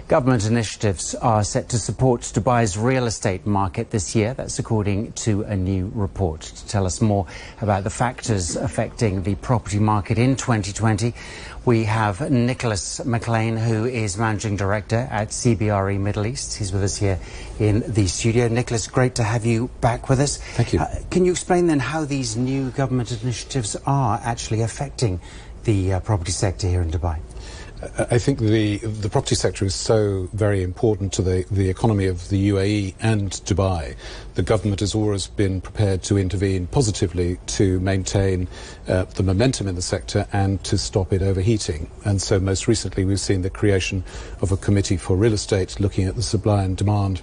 Government initiatives are set to support Dubai's real estate market this year. That's according to a new report. To tell us more about the factors affecting the property market in 2020, we have Nicholas McLean, who is Managing Director at CBRE Middle East. He's with us here in the studio. Nicholas, great to have you back with us. Thank you. Can you explain then how these new government initiatives are actually affecting the property sector here in Dubai? I think the property sector is so very important to the economy of the UAE and Dubai. The government has always been prepared to intervene positively to maintain the momentum in the sector and to stop it overheating. And so most recently we've seen the creation of a committee for real estate looking at the supply and demand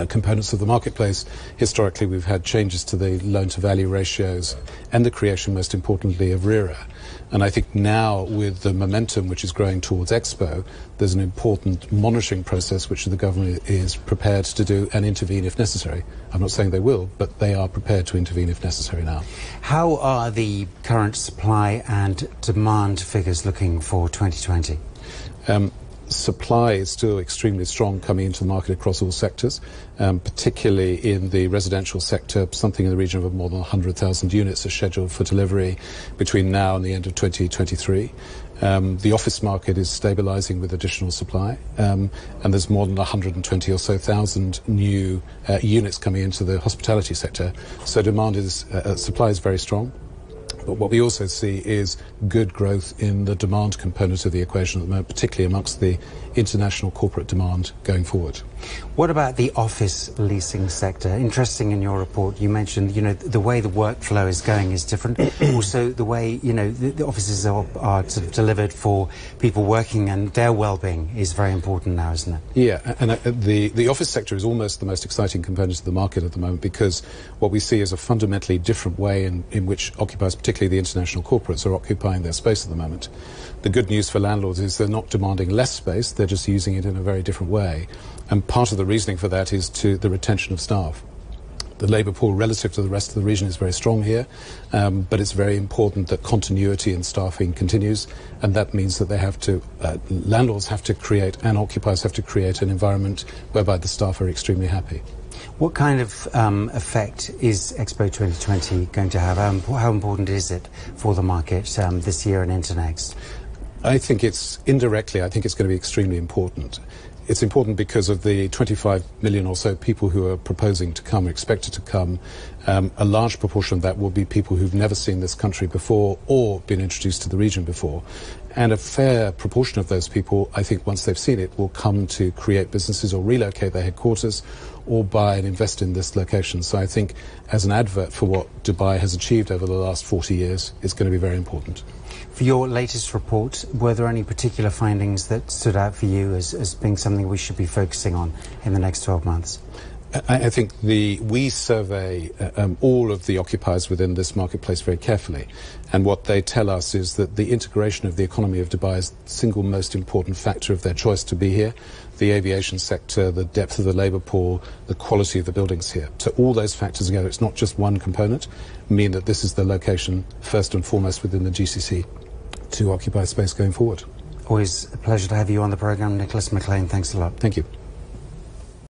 components of the marketplace. Historically, we've had changes to the loan-to-value ratios and the creation, most importantly, of RERA. And I think now, with the momentum which is growing towards Expo, there's an important monitoring process which the government is prepared to do and intervene if necessary. I'm not saying they will, but they are prepared to intervene if necessary now. How are the current supply and demand figures looking for 2020? Supply is still extremely strong coming into the market across all sectors, particularly in the residential sector. Something in the region of more than 100,000 units are scheduled for delivery between now and the end of 2023. The office market is stabilising with additional supply, and there's more than 120 or so thousand new units coming into the hospitality sector. So supply is very strong. But what we also see is good growth in the demand component of the equation at the moment, particularly amongst the international corporate demand going forward. What about the office leasing sector? Interesting, in your report you mentioned, the way the workflow is going is different. Also the way, the offices are sort of delivered for people working, and their well-being is very important now, isn't it? Yeah, and the office sector is almost the most exciting component of the market at the moment, because what we see is a fundamentally different way in which occupiers, particularly the international corporates, are occupying their space at the moment. The good news for landlords is they're not demanding less space, they're just using it in a very different way. And part of the reasoning for that is to the retention of staff. The labour pool relative to the rest of the region is very strong here, but it's very important that continuity in staffing continues, and that means that landlords have to create, and occupiers have to create, an environment whereby the staff are extremely happy. What kind of effect is Expo 2020 going to have? How important is it for the market this year and into next? I think it's going to be extremely important. It's important because of the 25 million or so people who are proposing to come, expected to come. A large proportion of that will be people who've never seen this country before or been introduced to the region before. And a fair proportion of those people, I think, once they've seen it, will come to create businesses or relocate their headquarters or buy and invest in this location. So I think, as an advert for what Dubai has achieved over the last 40 years, it's going to be very important. For your latest report, were there any particular findings that stood out for you as being something we should be focusing on in the next 12 months? I think we survey all of the occupiers within this marketplace very carefully, and what they tell us is that the integration of the economy of Dubai is the single most important factor of their choice to be here. The aviation sector, the depth of the labour pool, the quality of the buildings here. So all those factors together, it's not just one component, mean that this is the location first and foremost within the GCC to occupy space going forward. Always a pleasure to have you on the programme, Nicholas McLean. Thanks a lot. Thank you.